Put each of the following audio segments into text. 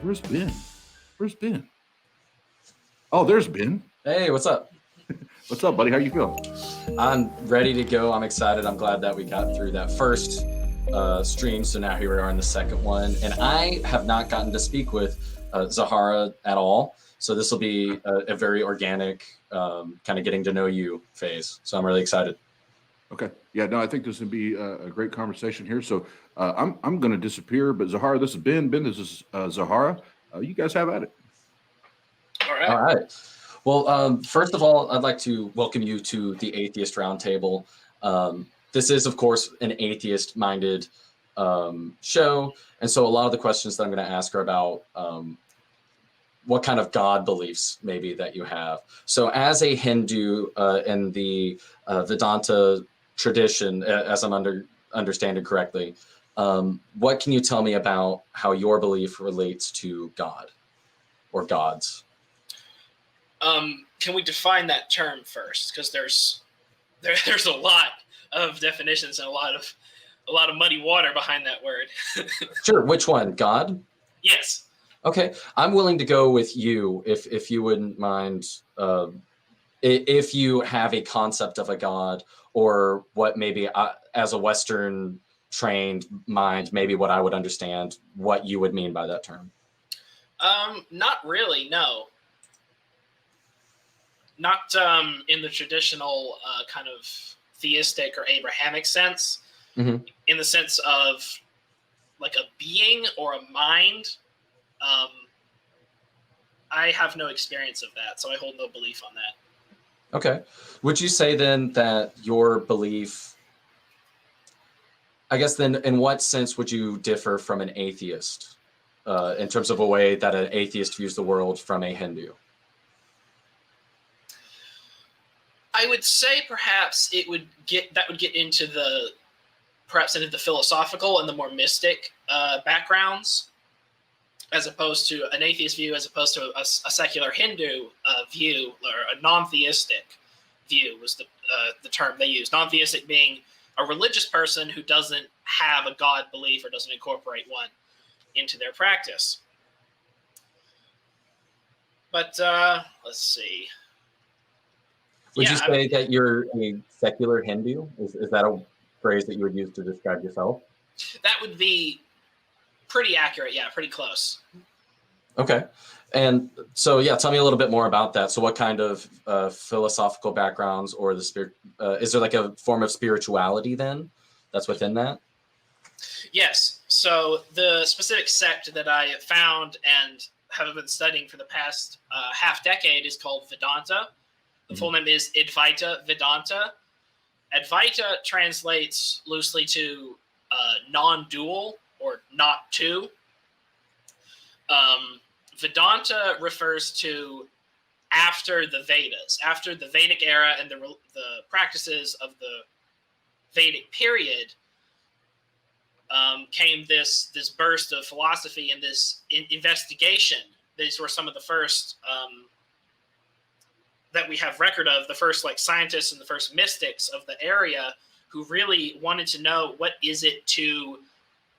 Where's Ben? Where's Ben? Oh, there's Ben. Hey, what's up? What's up, buddy? How you feeling? I'm ready to go. I'm excited. I'm glad that we got through that first stream. So now here we are in the second one. And I have not gotten to speak with Zahara at all. So this will be a very organic kind of getting to know you phase. So I'm really excited. Okay. Yeah, no, I think this would be a great conversation here. So I'm going to disappear, but Zahara, this is Ben. Ben, this is Zahara. You guys have at it. All right. Well, first of all, I'd like to welcome you to the Atheist Roundtable. This is, of course, an atheist-minded show. And so a lot of the questions that I'm going to ask are about what kind of God beliefs maybe that you have. So as a Hindu in the Vedanta tradition, as I'm understanding correctly, what can you tell me about how your belief relates to God or gods? Can we define that term first? Because there's a lot of definitions and a lot of muddy water behind that word. Sure. Which one? God? Yes. Okay. I'm willing to go with you if you wouldn't mind. If you have a concept of a God, or what maybe as a Western trained mind, maybe what I would understand, what you would mean by that term. Not really. No. Not in the traditional kind of theistic or Abrahamic sense, Mm-hmm. in the sense of like a being or a mind. I have no experience of that, so I hold no belief on that. Okay. Would you say then that your belief, I guess then in what sense would you differ from an atheist in terms of a way that an atheist views the world from a Hindu? I would say perhaps that would get into the philosophical and the more mystic backgrounds, as opposed to an atheist view, as opposed to a secular Hindu view, or a non-theistic view was the term they used. Non-theistic being a religious person who doesn't have a God belief or doesn't incorporate one into their practice. But let's see. Would you say that you're a secular Hindu? Is that a phrase that you would use to describe yourself? That would be pretty accurate. Yeah, pretty close. Okay. And so, yeah, tell me a little bit more about that. So what kind of philosophical backgrounds or is there like a form of spirituality then that's within that? Yes. So the specific sect that I found and have been studying for the past half decade is called Vedanta. The full name is Advaita Vedanta. Advaita translates loosely to non-dual or not two. Vedanta refers to after the Vedas, after the Vedic era and the practices of the Vedic period, came this burst of philosophy and this investigation. These were some of the first that we have record of, the first like scientists and the first mystics of the area who really wanted to know, what is it to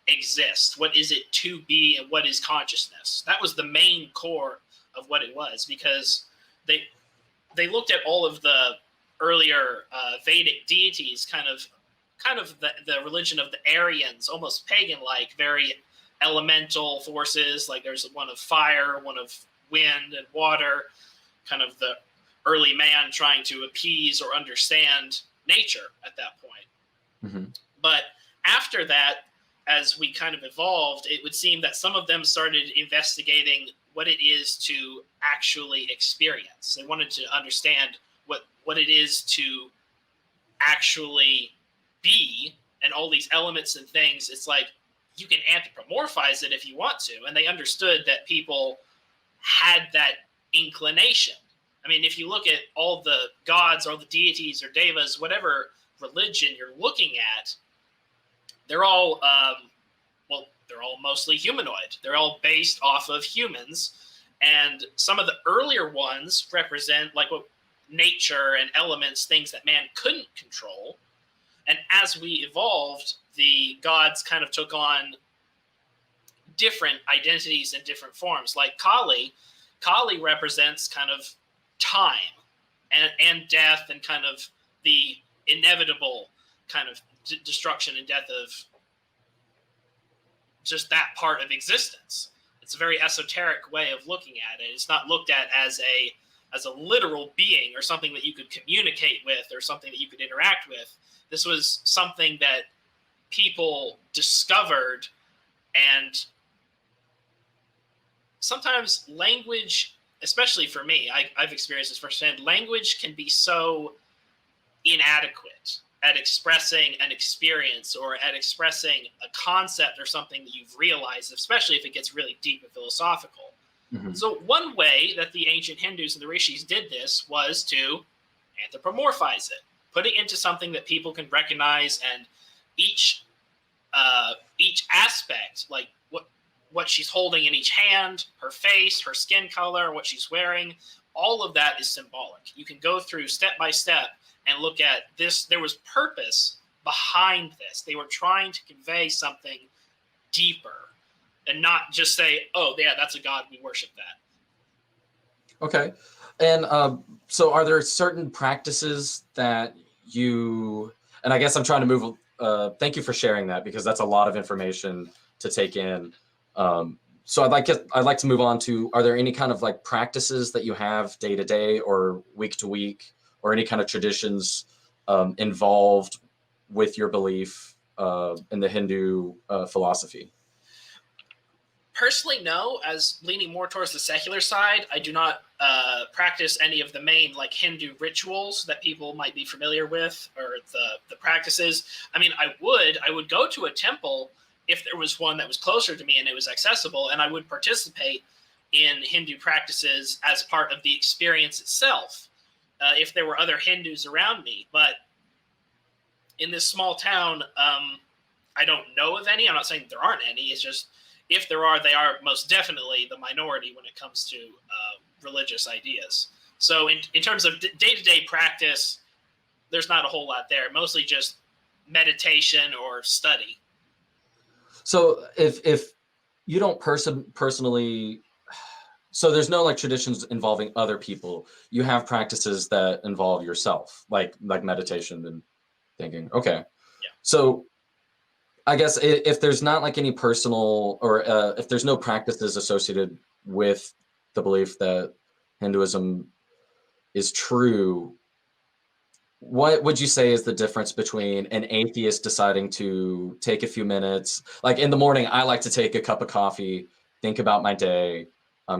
exist? What is it to be, and what is consciousness? That was the main core of what it was, because they looked at all of the earlier Vedic deities, kind of the religion of the Aryans, almost pagan-like, very elemental forces. Like there's one of fire, one of wind and water, kind of the early man trying to appease or understand nature at that point. Mm-hmm. But after that, as we kind of evolved, it would seem that some of them started investigating what it is to actually experience. They wanted to understand what it is to actually be, and all these elements and things. It's like you can anthropomorphize it if you want to. And they understood that people had that inclination. I mean, if you look at all the gods or the deities or devas, whatever religion you're looking at, they're all, they're all mostly humanoid. They're all based off of humans. And some of the earlier ones represent like what nature and elements, things that man couldn't control. And as we evolved, the gods kind of took on different identities in different forms. Like Kali represents kind of time and death and kind of the inevitable kind of destruction and death of just that part of existence. It's a very esoteric way of looking at it. It's not looked at as a literal being or something that you could communicate with or something that you could interact with. This was something that people discovered, and sometimes language, especially for me, I've experienced this firsthand, language can be so inadequate at expressing an experience or at expressing a concept or something that you've realized, especially if it gets really deep and philosophical. Mm-hmm. So one way that the ancient Hindus and the rishis did this was to anthropomorphize it, put it into something that people can recognize, and each aspect, like what she's holding in each hand, her face, her skin color, what she's wearing, all of that is symbolic. You can go through step by step and look at this. There was purpose behind this. They were trying to convey something deeper and not just say, oh, yeah, that's a god, we worship that. Okay. And so are there certain practices that you, and I guess I'm trying to move, thank you for sharing that, because that's a lot of information to take in. So I'd like to move on to, are there any kind of like practices that you have day to day or week to week, or any kind of traditions involved with your belief in the Hindu philosophy? Personally, no. As leaning more towards the secular side, I do not practice any of the main like Hindu rituals that people might be familiar with, or the practices. I mean, I would go to a temple if there was one that was closer to me and it was accessible, and I would participate in Hindu practices as part of the experience itself. If there were other Hindus around me. But in this small town, I don't know of any. I'm not saying there aren't any. It's just, if there are, they are most definitely the minority when it comes to religious ideas. So in terms of day-to-day practice, there's not a whole lot there. Mostly just meditation or study. So if you don't personally, so there's no like traditions involving other people. You have practices that involve yourself, like meditation and thinking. Okay. Yeah. So I guess if there's not like any personal, or if there's no practices associated with the belief that Hinduism is true, what would you say is the difference between an atheist deciding to take a few minutes, like in the morning, I like to take a cup of coffee, think about my day,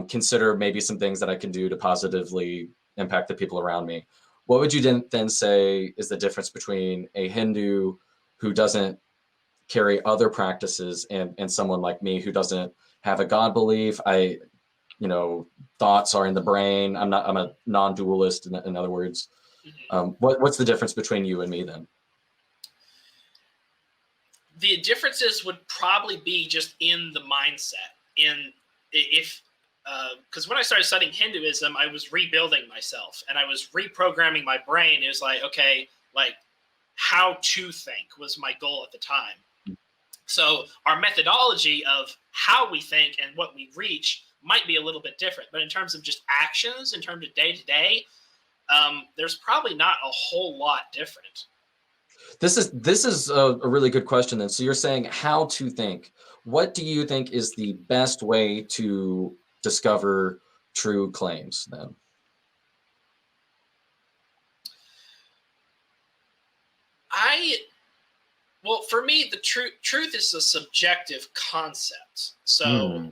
consider maybe some things that I can do to positively impact the people around me. What would you then say is the difference between a Hindu who doesn't carry other practices and someone like me who doesn't have a God belief? Thoughts are in the brain. I'm a non-dualist, in other words. What's the difference between you and me then? The differences would probably be just in the mindset. Because when I started studying Hinduism, I was rebuilding myself and I was reprogramming my brain. It was like, okay, like how to think was my goal at the time. So our methodology of how we think and what we reach might be a little bit different. But in terms of just actions, in terms of day to day, there's probably not a whole lot different. This is a really good question then. So you're saying how to think. What do you think is the best way to discover true claims then? Well, for me, the truth is a subjective concept. So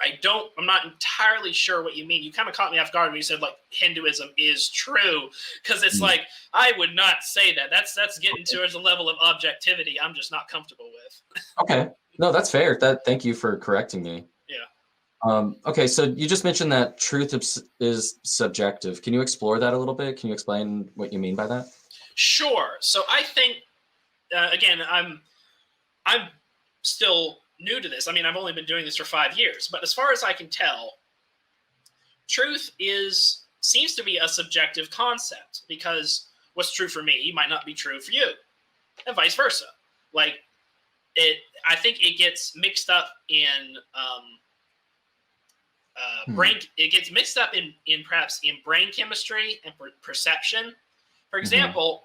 I'm not entirely sure what you mean. You kind of caught me off guard when you said like Hinduism is true, because it's like, I would not say that. That's getting towards a level of objectivity I'm just not comfortable with. Okay. No, that's fair. Thank you for correcting me. Yeah. Okay, so you just mentioned that truth is subjective. Can you explore that a little bit? Can you explain what you mean by that? Sure. So I think, again, I'm still new to this. I mean, I've only been doing this for 5 years, but as far as I can tell, truth seems to be a subjective concept, because what's true for me might not be true for you, and vice versa. Like, I think it gets mixed up in brain. It gets mixed up in perhaps in brain chemistry and perception. For example,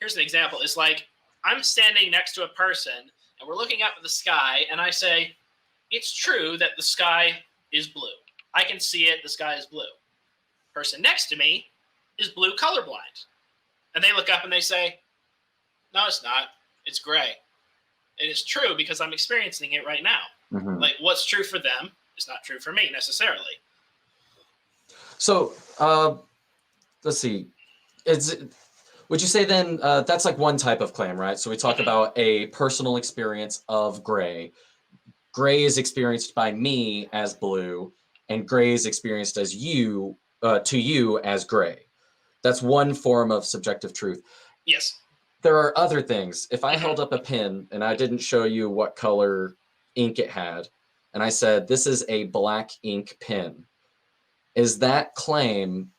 here's an example. It's like I'm standing next to a person and we're looking up at the sky, and I say, "It's true that the sky is blue. I can see it. The sky is blue." Person next to me is blue colorblind, and they look up and they say, "No, it's not. It's gray." It is true because I'm experiencing it right now. Like what's true for them is not true for me necessarily. So let's see. Would you say then that's like one type of claim, right? So we talk about a personal experience of gray. Gray is experienced by me as blue, and gray is experienced as you to you as gray. That's one form of subjective truth. Yes. There are other things. If I held up a pen and I didn't show you what color ink it had, and I said, this is a black ink pen, is that claim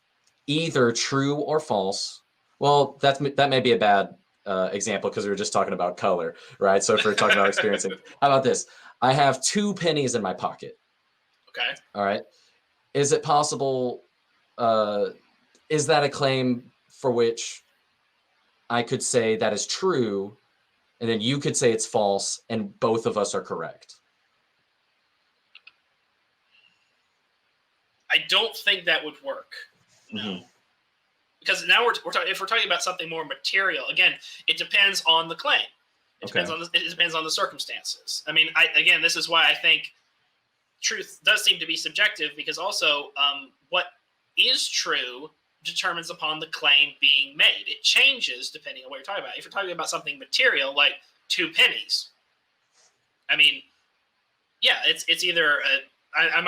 either true or false? Well, that may be a bad example because we were just talking about color, right? So if we're talking about experiencing, how about this? I have 2 pennies in my pocket. Okay. All right. Is it possible, is that a claim for which I could say that is true, and then you could say it's false, and both of us are correct? I don't think that would work. No. Because now we're talking, if we're talking about something more material, again, it depends on the claim. It depends on the circumstances. I mean, again, this is why I think truth does seem to be subjective, because also what is true determines upon the claim being made. It changes depending on what you're talking about. If you're talking about something material like 2 pennies, I mean, yeah, it's either I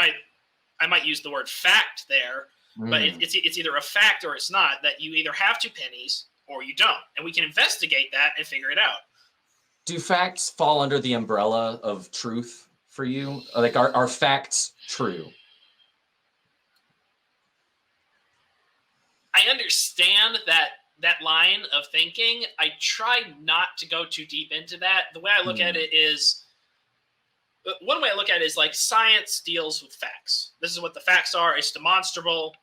might use the word fact there, but it's either a fact or it's not, that you either have 2 pennies or you don't, and we can investigate that and figure it out. Do facts fall under the umbrella of truth for you? Like, are facts true? I understand that line of thinking. I try not to go too deep into that. The way I look at it is, one way I look at it is like science deals with facts. This is what the facts are. It's demonstrable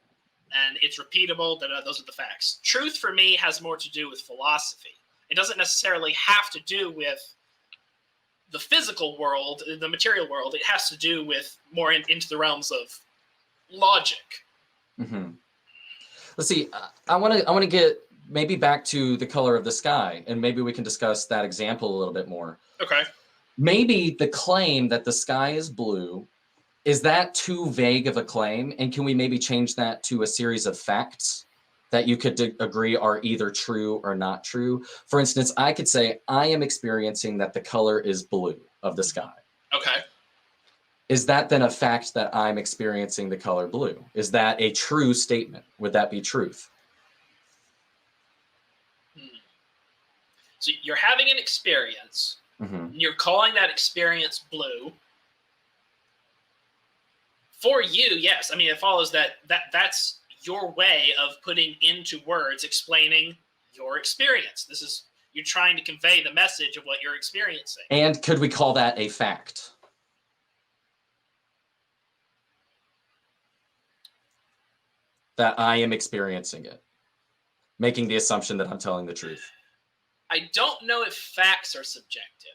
and it's repeatable. Those are the facts. Truth for me has more to do with philosophy. It doesn't necessarily have to do with the physical world, the material world. It has to do with more into the realms of logic. Let's see. I want to get maybe back to the color of the sky, and maybe we can discuss that example a little bit more. Okay. Maybe the claim that the sky is blue, is that too vague of a claim? And can we maybe change that to a series of facts that you could agree are either true or not true? For instance, I could say, I am experiencing that the color is blue of the sky. Okay. Is that then a fact that I'm experiencing the color blue? Is that a true statement? Would that be truth? So you're having an experience. You're calling that experience blue. For you, yes. I mean, it follows that's your way of putting into words, explaining your experience. This is, you're trying to convey the message of what you're experiencing. And could we call that a fact? That I am experiencing it, making the assumption that I'm telling the truth. I don't know if facts are subjective.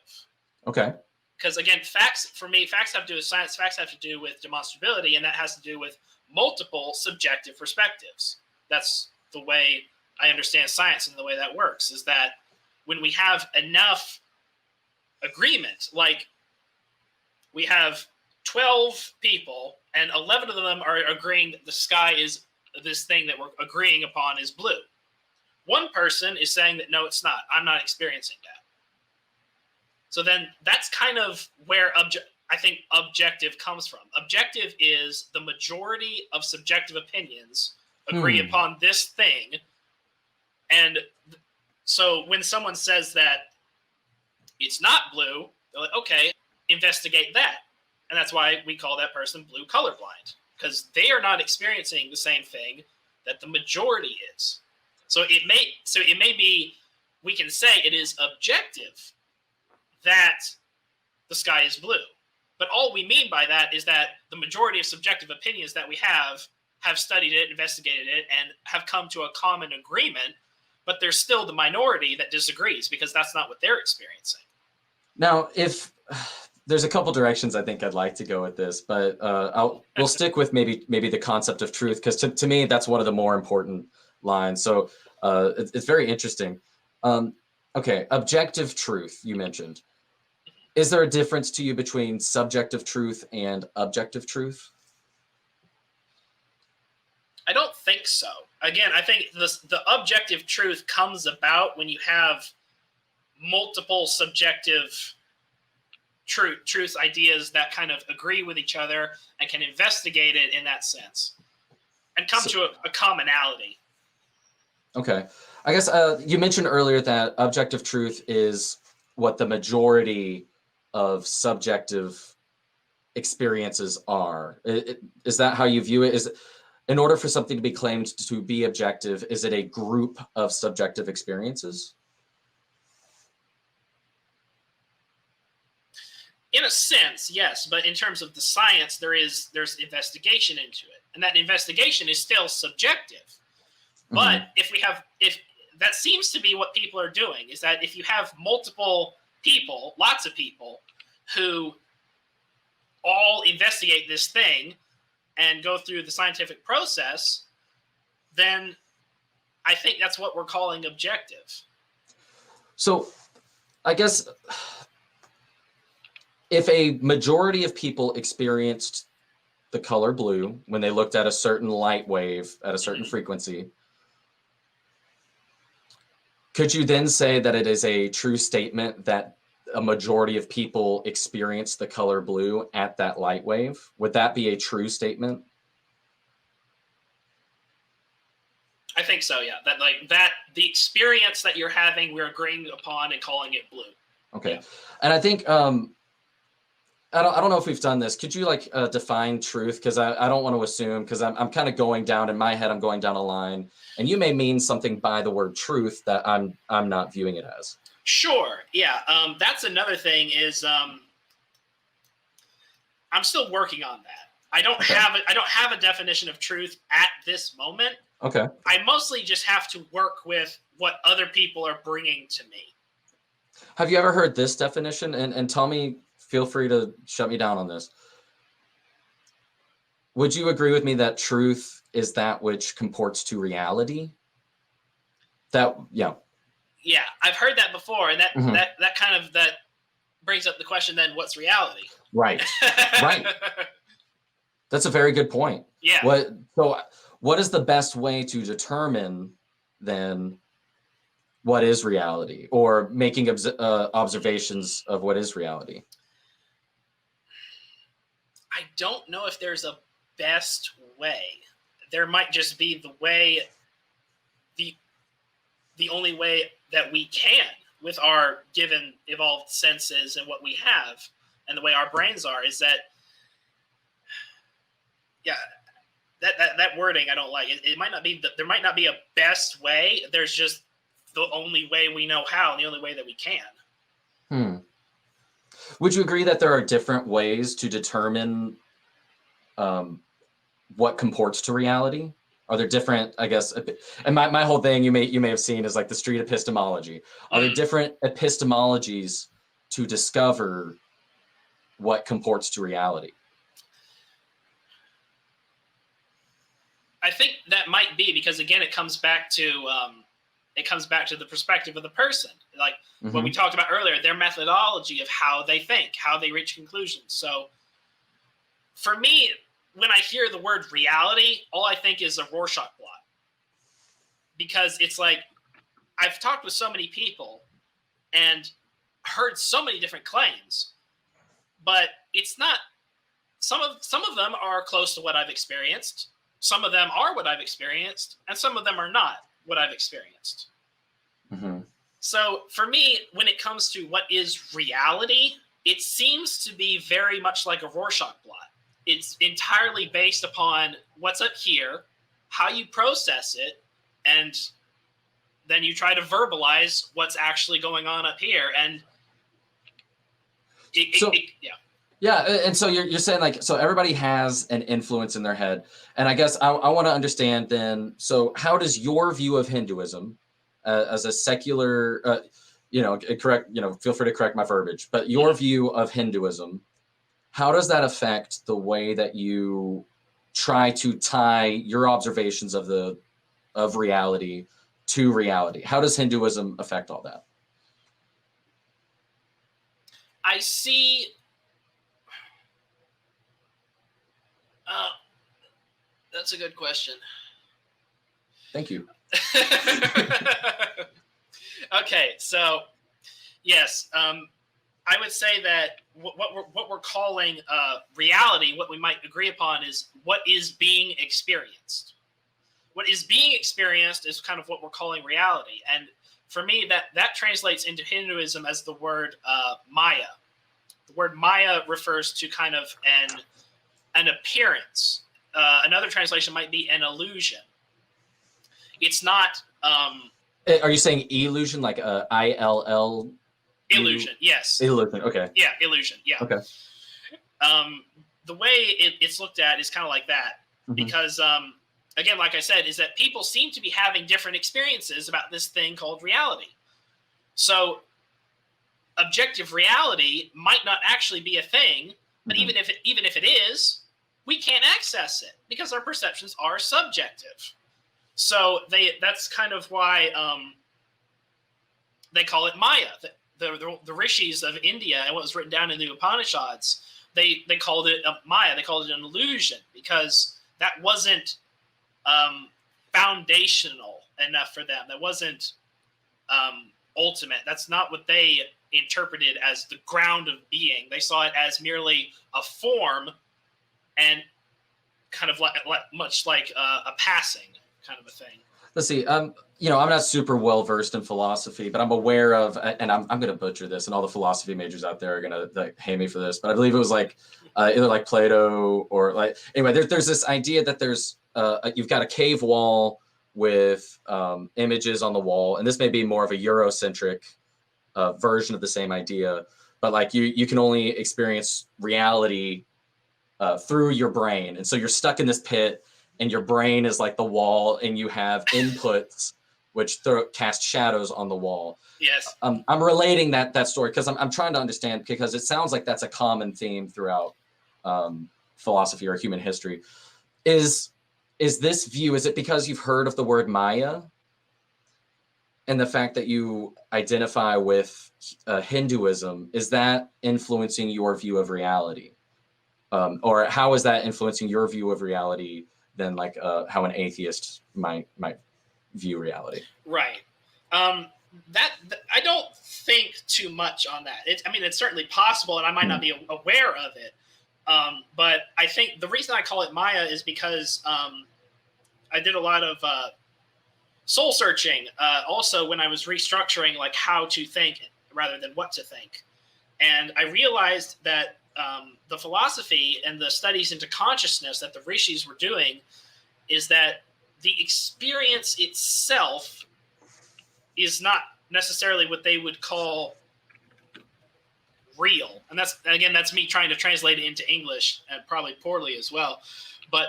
Okay. Because again, facts have to do with science. Facts have to do with demonstrability, and that has to do with multiple subjective perspectives. That's the way I understand science, and the way that works is that when we have enough agreement, like we have 12 people and 11 of them are agreeing that the sky is this thing that we're agreeing upon is blue. One person is saying that, no, it's not. I'm not experiencing that. So then that's kind of where I think objective comes from. Objective is the majority of subjective opinions agree upon this thing. And so when someone says that it's not blue, they're like, okay, investigate that. And that's why we call that person blue colorblind, because they are not experiencing the same thing that the majority is. So it may be, we can say it is objective that the sky is blue. But all we mean by that is that the majority of subjective opinions that we have studied it, investigated it, and have come to a common agreement, but there's still the minority that disagrees because that's not what they're experiencing. Now, if there's a couple directions I think I'd like to go with this, but we'll stick with maybe the concept of truth, because to me, that's one of the more important lines. So it's very interesting. Okay, objective truth, you mentioned. Is there a difference to you between subjective truth and objective truth? I don't think so. Again, I think the objective truth comes about when you have multiple subjective truth ideas that kind of agree with each other and can investigate it in that sense and come to a commonality. Okay. I guess you mentioned earlier that objective truth is what the majority of subjective experiences are. Is that how you view it? Is in order for something to be claimed to be objective, is it a group of subjective experiences? In a sense, yes, but in terms of the science, there's investigation into it, and that investigation is still subjective. But if that seems to be what people are doing, is that if you have multiple people, lots of people, who all investigate this thing and go through the scientific process, then I think that's what we're calling objective. So I guess if a majority of people experienced the color blue when they looked at a certain light wave at a certain frequency, could you then say that it is a true statement that a majority of people experience the color blue at that light wave? Would that be a true statement? I think so, yeah. That the experience that you're having, we're agreeing upon and calling it blue. Okay. Yeah. And I think I don't know if we've done this. Could you define truth? Because I don't want to assume, because I'm kind of going down in my head, I'm going down a line, and you may mean something by the word truth that I'm not viewing it as. Sure. Yeah. That's another thing is I'm still working on that. I don't have a definition of truth at this moment. Okay. I mostly just have to work with what other people are bringing to me. Have you ever heard this definition? And tell me, feel free to shut me down on this. Would you agree with me that truth is that which comports to reality? Yeah, I've heard that before, and that that brings up the question. Then, what's reality? Right. That's a very good point. Yeah. What is the best way to determine then what is reality, or making observations of what is reality? I don't know if there's a best way. There might just be the only way that we can with our given evolved senses and what we have and the way our brains are, is that, that wording I don't like. It might not be, there might not be a best way. There's just the only way we know how, and the only way that we can. Would you agree that there are different ways to determine what comports to reality? Are there different, I guess, and my whole thing you may have seen is like the street epistemology. Are there different epistemologies to discover what comports to reality? I think that might be because, again, it comes back to the perspective of the person. Like what we talked about earlier, their methodology of how they think, how they reach conclusions. So for me, when I hear the word reality, all I think is a Rorschach blot. Because it's like, I've talked with so many people and heard so many different claims, but it's not, some of them are close to what I've experienced. Some of them are what I've experienced, and some of them are not what I've experienced. So for me, when it comes to what is reality, it seems to be very much like a Rorschach blot. It's entirely based upon what's up here, how you process it, and then you try to verbalize what's actually going on up here. And Yeah, and so you're saying like, so everybody has an influence in their head, and I guess I want to understand then. So how does your view of Hinduism, as a secular, correct, feel free to correct my verbiage, but your view of Hinduism, how does that affect the way that you try to tie your observations of reality to reality? How does Hinduism affect all that? I see. That's a good question. Thank you. Okay, so yes, I would say that what we're calling reality, what we might agree upon, is what is being experienced. What is being experienced is kind of what we're calling reality, and for me, that translates into Hinduism as the word Maya. The word Maya refers to kind of an appearance. Another translation might be an illusion. It's not. Are you saying illusion, like ILL? Illusion, yes. Illusion, okay. Yeah, illusion, yeah. Okay. The way it's looked at is kind of like that, because, again, like I said, is that people seem to be having different experiences about this thing called reality. So objective reality might not actually be a thing, but even if it is, we can't access it because our perceptions are subjective. So that's kind of why they call it Maya. The rishis of India and what was written down in the Upanishads, they called it Maya. They called it an illusion because that wasn't foundational enough for them. That wasn't ultimate. That's not what they interpreted as the ground of being. They saw it as merely a form and kind of much like a passing kind of a thing. Let's see. I'm not super well versed in philosophy, but I'm aware of, and I'm going to butcher this, and all the philosophy majors out there are going to hate me for this, but I believe it was like either like Plato or like, anyway, there's this idea that there's you've got a cave wall with images on the wall, and this may be more of a Eurocentric version of the same idea, but like you can only experience reality through your brain, and so you're stuck in this pit, and your brain is like the wall, and you have inputs which cast shadows on the wall. Yes. I'm relating that story because I'm trying to understand, because it sounds like that's a common theme throughout philosophy or human history. Is this view, is it because you've heard of the word Maya and the fact that you identify with Hinduism, is that influencing your view of reality? Or how is that influencing your view of reality than like how an atheist might view reality? Right. That I don't think too much on that. It's certainly possible, and I might not be aware of it. But I think the reason I call it Maya is because I did a lot of soul searching. Also, when I was restructuring like how to think rather than what to think, and I realized that the philosophy and the studies into consciousness that the rishis were doing is that the experience itself is not necessarily what they would call real. And that's me trying to translate it into English, and probably poorly as well. But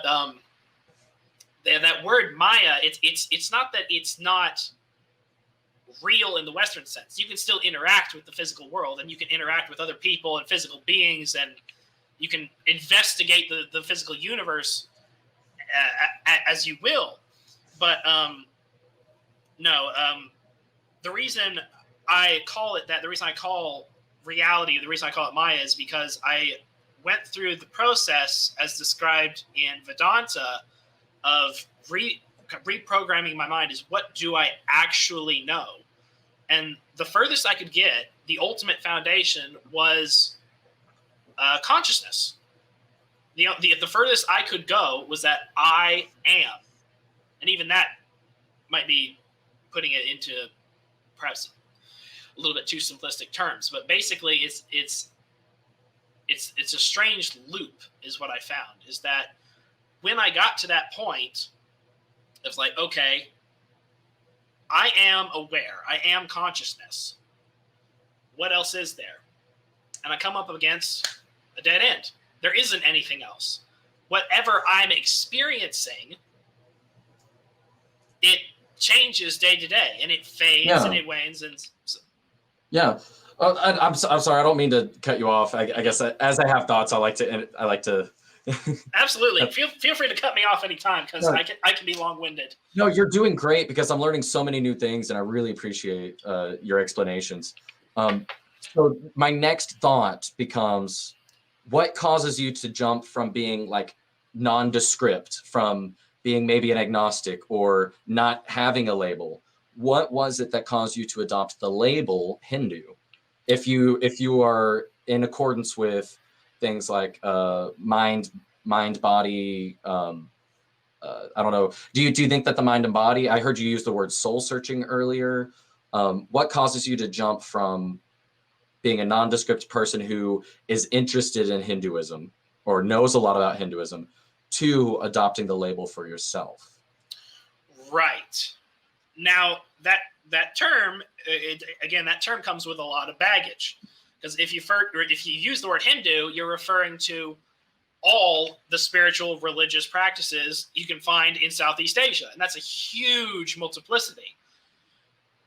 that word Maya, it's not that it's not real in the Western sense. You can still interact with the physical world, and you can interact with other people and physical beings, and you can investigate the physical universe as you will. But the reason I call it that, the reason I call reality, the reason I call it Maya, is because I went through the process as described in Vedanta of reprogramming my mind is what do I actually know? And the furthest I could get, the ultimate foundation was consciousness. The furthest I could go was that I am. And even that might be putting it into perhaps a little bit too simplistic terms, but basically it's a strange loop is what I found, is that when I got to that point, it was like, okay, I am aware. I am consciousness. What else is there? and I come up against a dead end. There isn't anything else. Whatever I'm experiencing, it changes day to day, and it fades and it wanes. And so. Yeah. I'm sorry. I don't mean to cut you off. I guess as I have thoughts, I like to. Absolutely. Feel free to cut me off anytime, because I can be long-winded. No, you're doing great, because I'm learning so many new things, and I really appreciate your explanations. So my next thought becomes, what causes you to jump from being like nondescript, from being maybe an agnostic or not having a label? What was it that caused you to adopt the label Hindu? If you are in accordance with things like mind, body, I don't know. Do you think that the mind and body? I heard you use the word soul searching earlier. What causes you to jump from being a nondescript person who is interested in Hinduism or knows a lot about Hinduism to adopting the label for yourself? Right. Now that term, that term comes with a lot of baggage, because if you use the word Hindu, you're referring to all the spiritual religious practices you can find in Southeast Asia, and that's a huge multiplicity.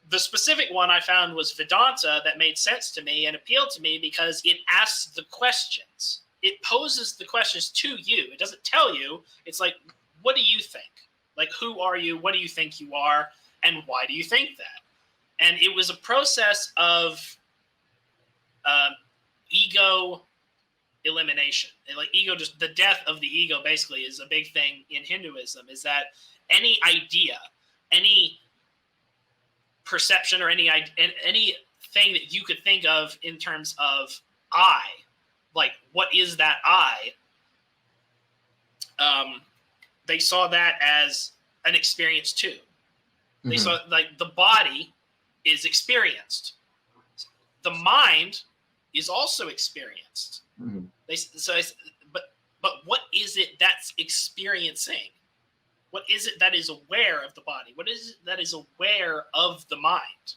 The specific one I found was Vedanta, that made sense to me and appealed to me because it asks the questions. It poses the questions to you. It doesn't tell you. It's like, what do you think? Like, who are you? What do you think you are? And why do you think that? And it was a process of ego elimination. And like ego, just the death of the ego basically is a big thing in Hinduism, is that any idea, any perception, or anything that you could think of in terms of I, like what is that I, they saw that as an experience too. They saw like the body is experienced. The mind is also experienced. But what is it that's experiencing? What is it that is aware of the body? What is it that is aware of the mind?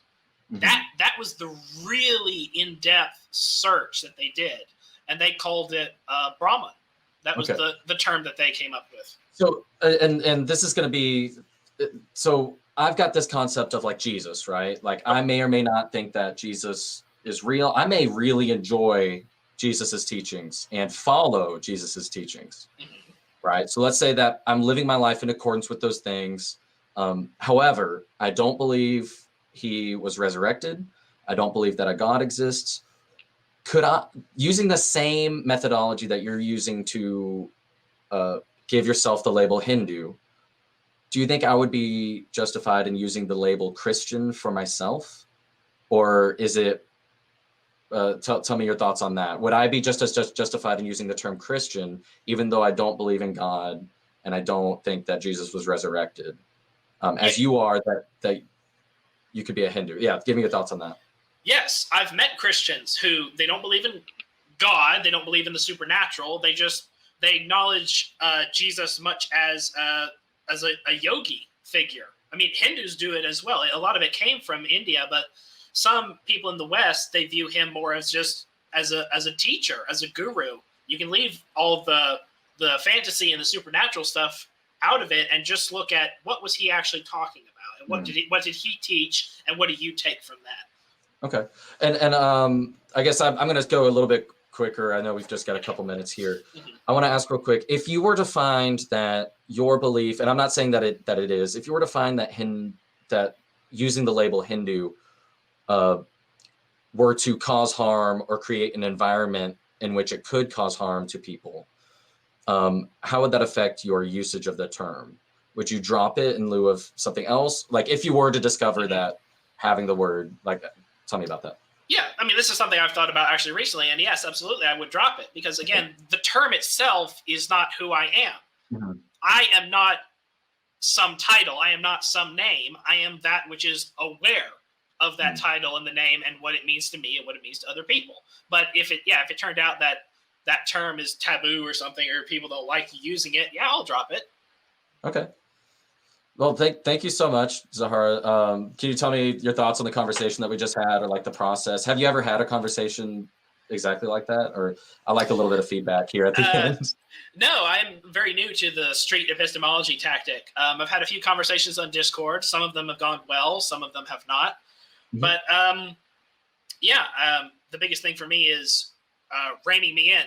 That was the really in-depth search that they did, and they called it Brahman. That was the term that they came up with. So, and this is going to be, so I've got this concept of like Jesus, right? Like I may or may not think that Jesus is real. I may really enjoy Jesus's teachings and follow Jesus's teachings, right? So let's say that I'm living my life in accordance with those things. However, I don't believe he was resurrected. I don't believe that a God exists. Could I, using the same methodology that you're using to give yourself the label Hindu, do you think I would be justified in using the label Christian for myself? Or is it, tell me your thoughts on that. Would I be just as justified in using the term Christian, even though I don't believe in God and I don't think that Jesus was resurrected, as you are, that you could be a Hindu? Yeah, give me your thoughts on that. Yes, I've met Christians who, they don't believe in God, they don't believe in the supernatural, they acknowledge Jesus much as a yogi figure. I mean, Hindus do it as well. A lot of it came from India, but some people in the West, they view him more as just as a teacher, as a guru. You can leave all the fantasy and the supernatural stuff out of it and just look at what was he actually talking about, and what did he teach, and what do you take from that? Okay, and I guess I'm going to go a little bit quicker. I know we've just got a couple minutes here. I want to ask real quick, if you were to find that your belief, and I'm not saying that it is, if you were to find that using the label Hindu were to cause harm or create an environment in which it could cause harm to people, how would that affect your usage of the term? Would you drop it in lieu of something else? Like if you were to discover that having the word like that, tell me about that. Yeah, I mean, this is something I've thought about actually recently, and yes, absolutely, I would drop it, because again, the term itself is not who I am. I am not some title. I am not some name. I am that which is aware of that title and the name and what it means to me and what it means to other people. But if it turned out that term is taboo or something, or people don't like using it, yeah, I'll drop it. Okay. Well, thank you so much, Zahara. Can you tell me your thoughts on the conversation that we just had, or like the process? Have you ever had a conversation exactly like that? Or I like a little bit of feedback here at the end. No, I'm very new to the street epistemology tactic. I've had a few conversations on Discord. Some of them have gone well, some of them have not. Mhm. But the biggest thing for me is reining me in,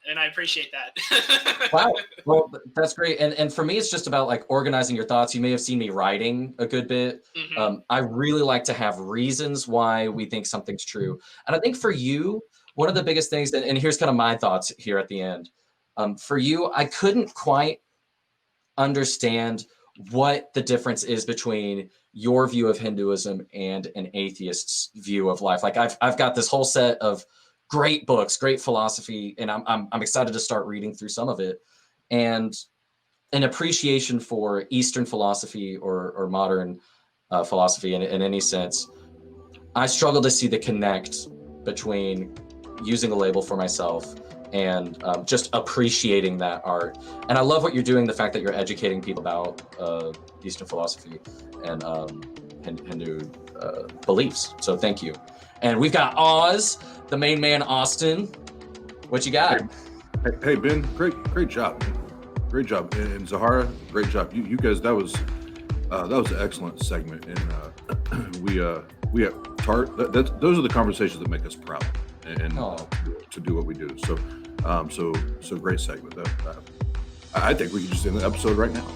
and I appreciate that. Wow. Well, that's great. And for me, it's just about like organizing your thoughts. You may have seen me writing a good bit. Mhm. I really like to have reasons why we think something's true. And I think for you, one of the biggest things, and here's kind of my thoughts here at the end. For you, I couldn't quite understand what the difference is between your view of Hinduism and an atheist's view of life. Like I've got this whole set of great books, great philosophy, and I'm excited to start reading through some of it, and an appreciation for Eastern philosophy or modern philosophy in any sense. I struggle to see the connect between using a label for myself and just appreciating that art. And I love what you're doing, the fact that you're educating people about Eastern philosophy and Hindu beliefs. So thank you. And we've got Oz, the main man, Austin. What you got? Hey Ben, great job, great job, and Zahara, great job. You guys, that was an excellent segment, and we have Tart. Those are the conversations that make us proud, and to do what we do. So so great segment. I think we can just end the episode right now.